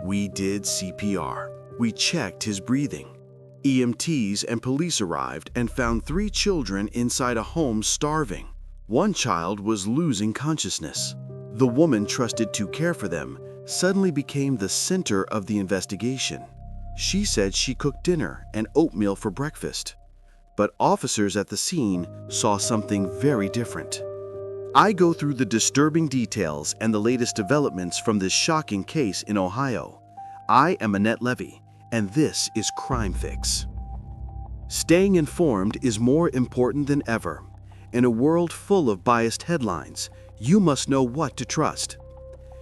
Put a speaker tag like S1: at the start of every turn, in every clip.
S1: We did CPR. We checked his breathing. EMTs and police arrived and found 3 children inside a home starving. 1 child was losing consciousness. The woman trusted to care for them suddenly became the center of the investigation. She said she cooked dinner and oatmeal for breakfast. But officers at the scene saw something very different. I go through the disturbing details and the latest developments from this shocking case in Ohio. I am Annette Levy, and this is Crime Fix. Staying informed is more important than ever. In a world full of biased headlines, you must know what to trust.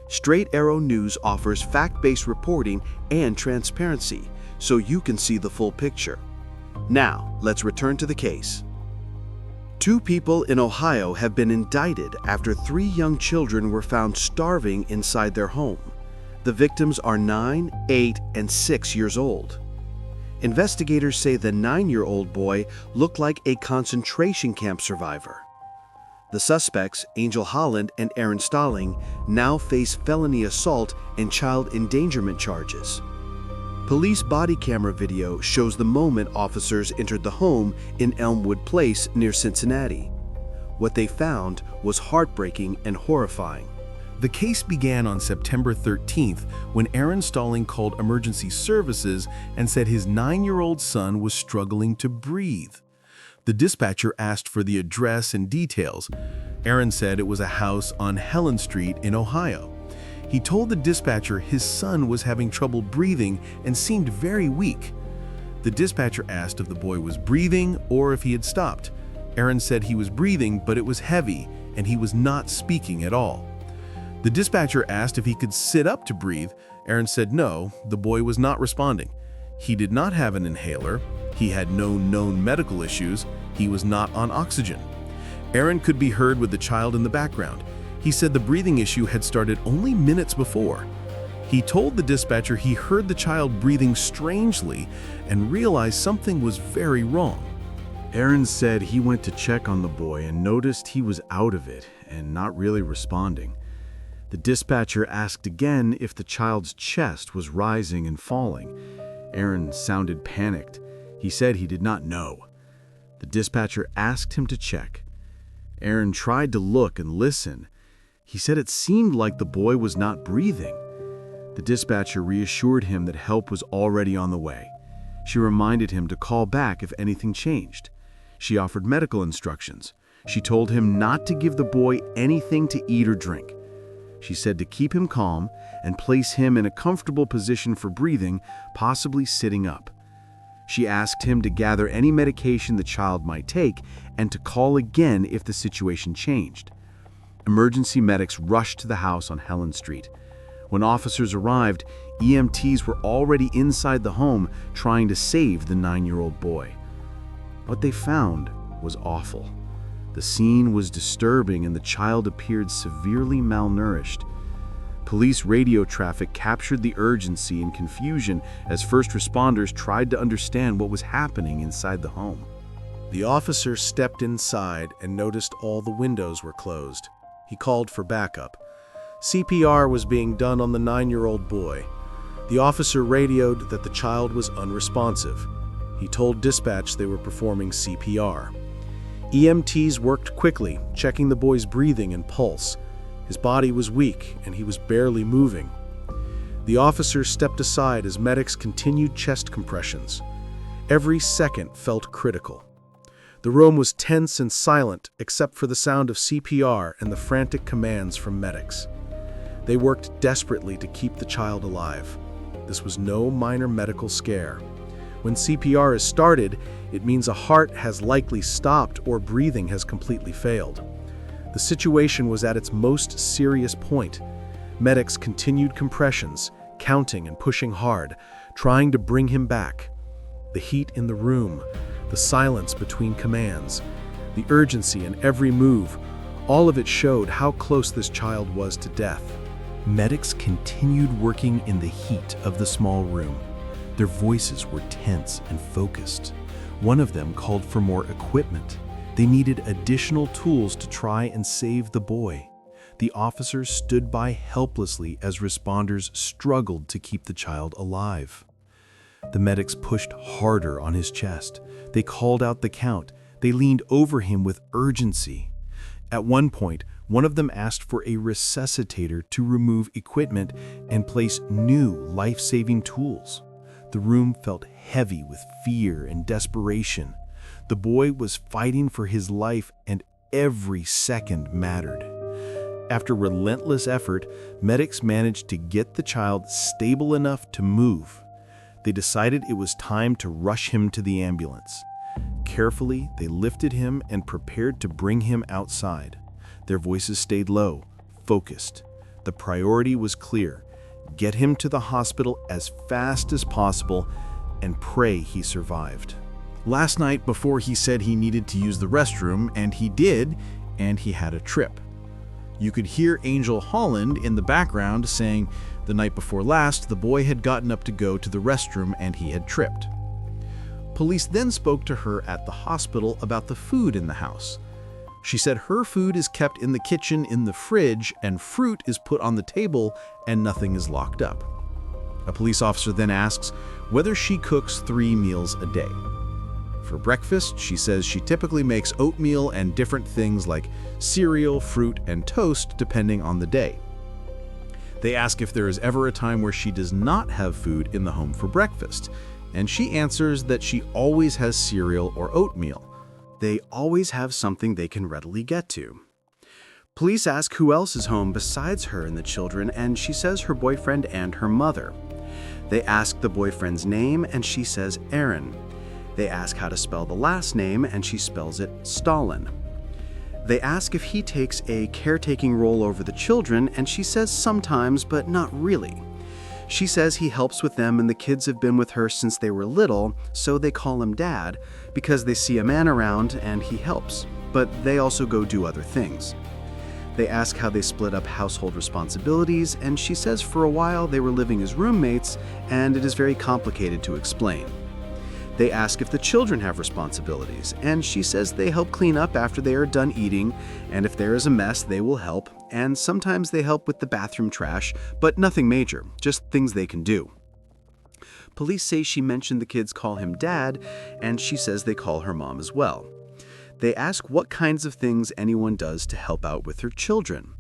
S1: Straight Arrow News offers fact-based reporting and transparency, so you can see the full picture. Now, let's return to the case. 2 people in Ohio have been indicted after 3 young children were found starving inside their home. The victims are 9, 8, and 6 years old. Investigators say the 9-year-old boy looked like a concentration camp survivor. The suspects, Angel Holland and Aaron Stalling, now face felony assault and child endangerment charges. Police body camera video shows the moment officers entered the home in Elmwood Place near Cincinnati. What they found was heartbreaking and horrifying.
S2: The case began on September 13th when Aaron Stalling called emergency services and said his 9-year-old son was struggling to breathe. The dispatcher asked for the address and details. Aaron said it was a house on Helen Street in Ohio. He told the dispatcher his son was having trouble breathing and seemed very weak. The dispatcher asked if the boy was breathing or if he had stopped. Aaron said he was breathing, but it was heavy and he was not speaking at all. The dispatcher asked if he could sit up to breathe. Aaron said no, the boy was not responding. He did not have an inhaler. He had no known medical issues. He was not on oxygen. Aaron could be heard with the child in the background. He said the breathing issue had started only minutes before. He told the dispatcher he heard the child breathing strangely and realized something was very wrong.
S1: Aaron said he went to check on the boy and noticed he was out of it and not really responding. The dispatcher asked again if the child's chest was rising and falling. Aaron sounded panicked. He said he did not know. The dispatcher asked him to check. Aaron tried to look and listen. He said it seemed like the boy was not breathing. The dispatcher reassured him that help was already on the way. She reminded him to call back if anything changed. She offered medical instructions. She told him not to give the boy anything to eat or drink. She said to keep him calm and place him in a comfortable position for breathing, possibly sitting up. She asked him to gather any medication the child might take and to call again if the situation changed. Emergency medics rushed to the house on Helen Street. When officers arrived, EMTs were already inside the home trying to save the 9-year-old boy. What they found was awful. The scene was disturbing and the child appeared severely malnourished. Police radio traffic captured the urgency and confusion as first responders tried to understand what was happening inside the home. The officer stepped inside and noticed all the windows were closed. He called for backup. CPR was being done on the 9-year-old boy. The officer radioed that the child was unresponsive. He told dispatch they were performing CPR. EMTs worked quickly, checking the boy's breathing and pulse. His body was weak and he was barely moving. The officer stepped aside as medics continued chest compressions. Every second felt critical. The room was tense and silent except for the sound of CPR and the frantic commands from medics. They worked desperately to keep the child alive. This was no minor medical scare. When CPR is started, it means a heart has likely stopped or breathing has completely failed. The situation was at its most serious point. Medics continued compressions, counting and pushing hard, trying to bring him back. The heat in the room, the silence between commands, the urgency in every move, all of it showed how close this child was to death. Medics continued working in the heat of the small room. Their voices were tense and focused. One of them called for more equipment. They needed additional tools to try and save the boy.
S2: The officers stood by helplessly as responders struggled to keep the child alive. The medics pushed harder on his chest. They called out the count. They leaned over him with urgency. At one point, one of them asked for a resuscitator to remove equipment and place new life-saving tools. The room felt heavy with fear and desperation. The boy was fighting for his life, and every second mattered. After relentless effort, medics managed to get the child stable enough to move. They decided it was time to rush him to the ambulance. Carefully, they lifted him and prepared to bring him outside. Their voices stayed low, focused. The priority was clear: get him to the hospital as fast as possible and pray he survived.
S1: Last night, before he said he needed to use the restroom, and he did, and he had a trip. You could hear Angel Holland in the background saying the night before last, the boy had gotten up to go to the restroom and he had tripped. Police then spoke to her at the hospital about the food in the house. She said her food is kept in the kitchen in the fridge and fruit is put on the table and nothing is locked up. A police officer then asks whether she cooks 3 meals a day. For breakfast, she says she typically makes oatmeal and different things like cereal, fruit, and toast depending on the day. They ask if there is ever a time where she does not have food in the home for breakfast, and she answers that she always has cereal or oatmeal. They always have something they can readily get to. Police ask who else is home besides her and the children, and she says her boyfriend and her mother. They ask the boyfriend's name, and she says Aaron. They ask how to spell the last name, and she spells it Stalin. They ask if he takes a caretaking role over the children, and she says sometimes, but not really. She says he helps with them, and the kids have been with her since they were little, so they call him Dad, because they see a man around and he helps, but they also go do other things. They ask how they split up household responsibilities, and she says for a while they were living as roommates, and it is very complicated to explain. They ask if the children have responsibilities, and she says they help clean up after they are done eating, and if there is a mess, they will help, and sometimes they help with the bathroom trash, but nothing major, just things they can do. Police say she mentioned the kids call him Dad, and she says they call her mom as well. They ask what kinds of things anyone does to help out with her children.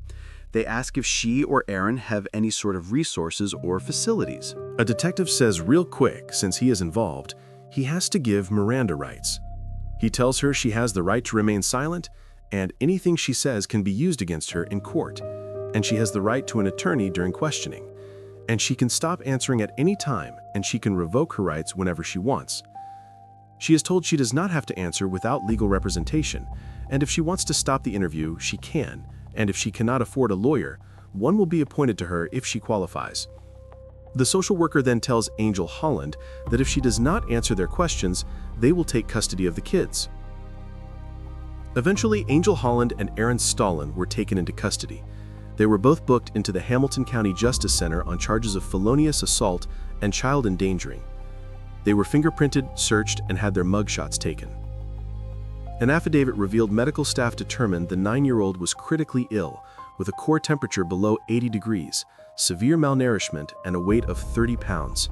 S1: They ask if she or Aaron have any sort of resources or facilities.
S2: A detective says real quick, since he is involved, he has to give Miranda rights. He tells her she has the right to remain silent, and anything she says can be used against her in court, and she has the right to an attorney during questioning, and she can stop answering at any time, and she can revoke her rights whenever she wants. She is told she does not have to answer without legal representation, and if she wants to stop the interview, she can, and if she cannot afford a lawyer, one will be appointed to her if she qualifies. The social worker then tells Angel Holland that if she does not answer their questions, they will take custody of the kids. Eventually, Angel Holland and Aaron Stalin were taken into custody. They were both booked into the Hamilton County Justice Center on charges of felonious assault and child endangering. They were fingerprinted, searched, and had their mugshots taken. An affidavit revealed medical staff determined the 9-year-old was critically ill, with a core temperature below 80 degrees, severe malnourishment, and a weight of 30 pounds.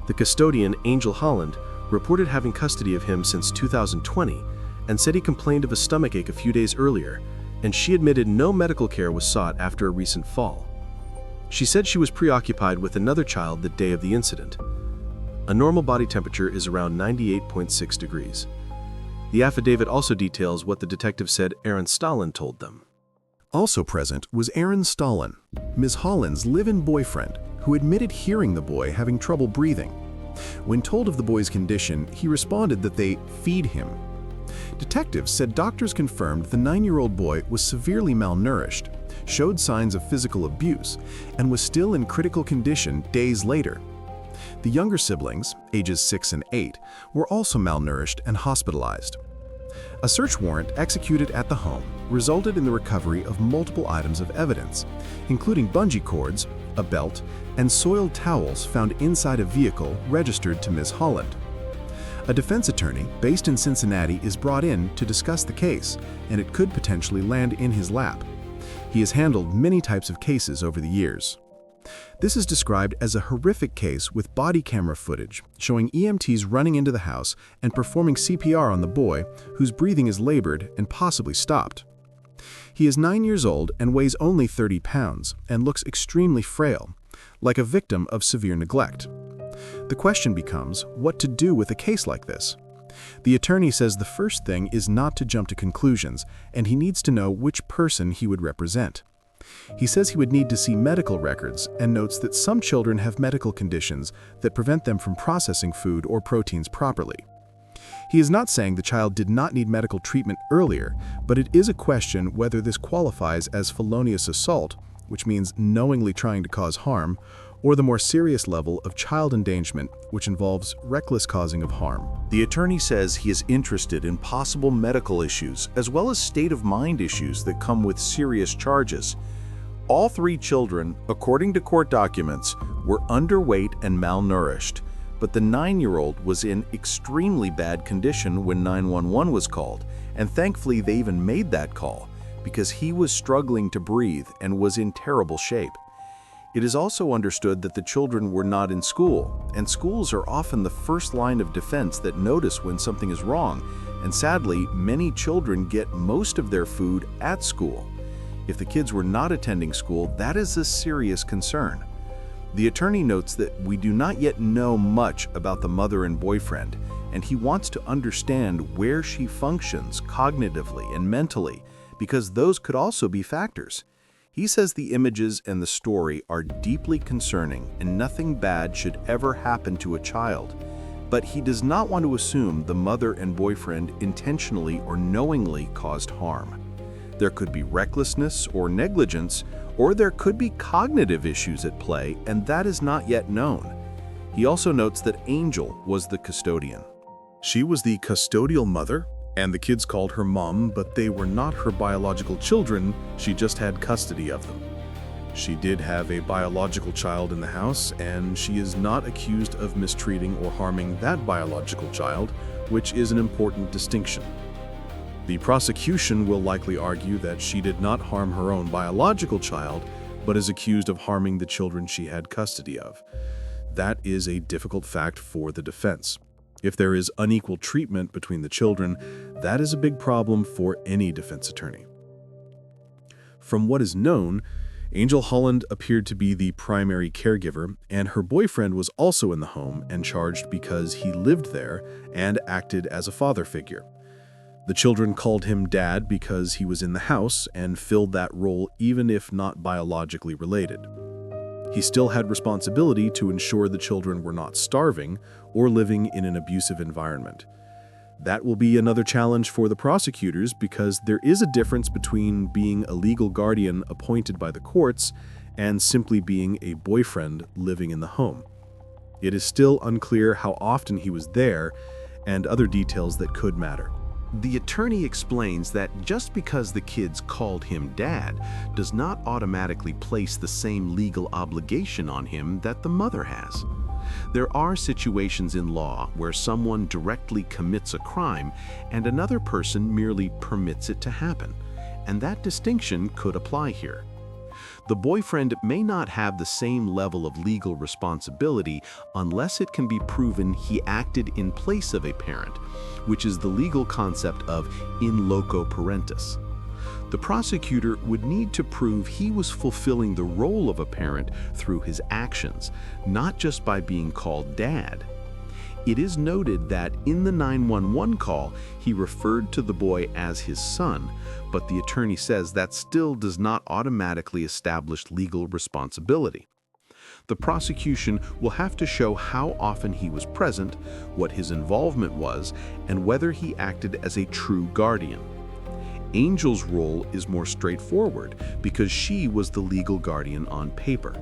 S2: The custodian, Angel Holland, reported having custody of him since 2020 and said he complained of a stomachache a few days earlier, and she admitted no medical care was sought after a recent fall. She said she was preoccupied with another child the day of the incident. A normal body temperature is around 98.6 degrees. The affidavit also details what the detective said Aaron Stalin told them.
S3: Also present was Aaron Stalin, Ms. Holland's live-in boyfriend, who admitted hearing the boy having trouble breathing. When told of the boy's condition, he responded that they feed him. Detectives said doctors confirmed the 9-year-old boy was severely malnourished, showed signs of physical abuse, and was still in critical condition days later. The younger siblings, ages 6 and 8, were also malnourished and hospitalized. A search warrant executed at the home resulted in the recovery of multiple items of evidence, including bungee cords, a belt, and soiled towels found inside a vehicle registered to Ms. Holland. A defense attorney based in Cincinnati is brought in to discuss the case, and it could potentially land in his lap. He has handled many types of cases over the years. This is described as a horrific case with body camera footage showing EMTs running into the house and performing CPR on the boy whose breathing is labored and possibly stopped. He is 9 years old and weighs only 30 pounds and looks extremely frail, like a victim of severe neglect. The question becomes what to do with a case like this. The attorney says the first thing is not to jump to conclusions, and he needs to know which person he would represent. He says he would need to see medical records and notes that some children have medical conditions that prevent them from processing food or proteins properly. He is not saying the child did not need medical treatment earlier, but it is a question whether this qualifies as felonious assault, which means knowingly trying to cause harm, or the more serious level of child endangerment, which involves reckless causing of harm.
S1: The attorney says he is interested in possible medical issues as well as state-of-mind issues that come with serious charges. All 3 children, according to court documents, were underweight and malnourished, but the 9-year-old was in extremely bad condition when 911 was called, and thankfully they even made that call because he was struggling to breathe and was in terrible shape. It is also understood that the children were not in school, and schools are often the first line of defense that notice when something is wrong, and sadly, many children get most of their food at school. If the kids were not attending school, that is a serious concern. The attorney notes that we do not yet know much about the mother and boyfriend, and he wants to understand where she functions cognitively and mentally, because those could also be factors. He says the images and the story are deeply concerning and nothing bad should ever happen to a child. But he does not want to assume the mother and boyfriend intentionally or knowingly caused harm. There could be recklessness or negligence, or there could be cognitive issues at play, and that is not yet known. He also notes that Angel was the custodian.
S2: She was the custodial mother, and the kids called her mom, but they were not her biological children, she just had custody of them. She did have a biological child in the house, and she is not accused of mistreating or harming that biological child, which is an important distinction. The prosecution will likely argue that she did not harm her own biological child, but is accused of harming the children she had custody of. That is a difficult fact for the defense. If there is unequal treatment between the children, that is a big problem for any defense attorney. From what is known, Angel Holland appeared to be the primary caregiver, and her boyfriend was also in the home and charged because he lived there and acted as a father figure. The children called him Dad because he was in the house and filled that role even if not biologically related. He still had responsibility to ensure the children were not starving or living in an abusive environment. That will be another challenge for the prosecutors because there is a difference between being a legal guardian appointed by the courts and simply being a boyfriend living in the home. It is still unclear how often he was there and other details that could matter.
S1: The attorney explains that just because the kids called him Dad does not automatically place the same legal obligation on him that the mother has. There are situations in law where someone directly commits a crime and another person merely permits it to happen, and that distinction could apply here. The boyfriend may not have the same level of legal responsibility unless it can be proven he acted in place of a parent, which is the legal concept of in loco parentis. The prosecutor would need to prove he was fulfilling the role of a parent through his actions, not just by being called Dad. It is noted that in the 911 call, he referred to the boy as his son, but the attorney says that still does not automatically establish legal responsibility. The prosecution will have to show how often he was present, what his involvement was, and whether he acted as a true guardian. Angel's role is more straightforward because she was the legal guardian on paper.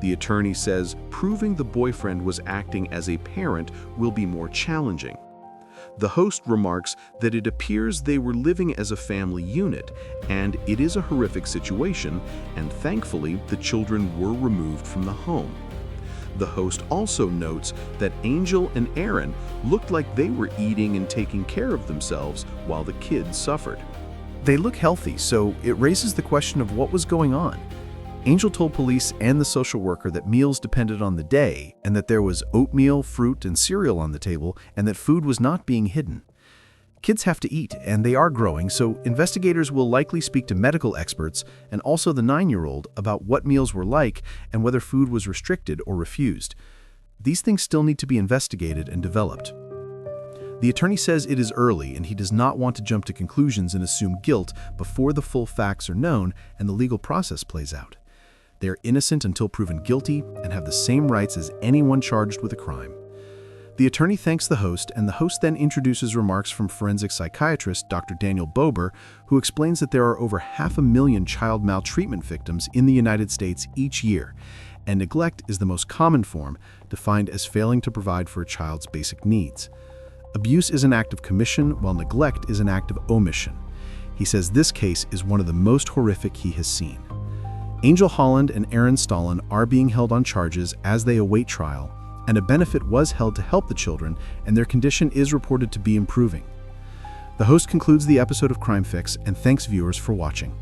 S1: The attorney says proving the boyfriend was acting as a parent will be more challenging. The host remarks that it appears they were living as a family unit, and it is a horrific situation, and thankfully the children were removed from the home. The host also notes that Angel and Aaron looked like they were eating and taking care of themselves while the kids suffered.
S3: They look healthy, so it raises the question of what was going on. Angel told police and the social worker that meals depended on the day, and that there was oatmeal, fruit, and cereal on the table, and that food was not being hidden. Kids have to eat, and they are growing, so investigators will likely speak to medical experts and also the 9-year-old about what meals were like and whether food was restricted or refused. These things still need to be investigated and developed. The attorney says it is early and he does not want to jump to conclusions and assume guilt before the full facts are known and the legal process plays out. They are innocent until proven guilty and have the same rights as anyone charged with a crime. The attorney thanks the host, and the host then introduces remarks from forensic psychiatrist Dr. Daniel Bober, who explains that there are over 500,000 child maltreatment victims in the United States each year, and neglect is the most common form, defined as failing to provide for a child's basic needs. Abuse is an act of commission, while neglect is an act of omission. He says this case is one of the most horrific he has seen. Angel Holland and Aaron Stalin are being held on charges as they await trial, and a benefit was held to help the children, and their condition is reported to be improving. The host concludes the episode of Crime Fix and thanks viewers for watching.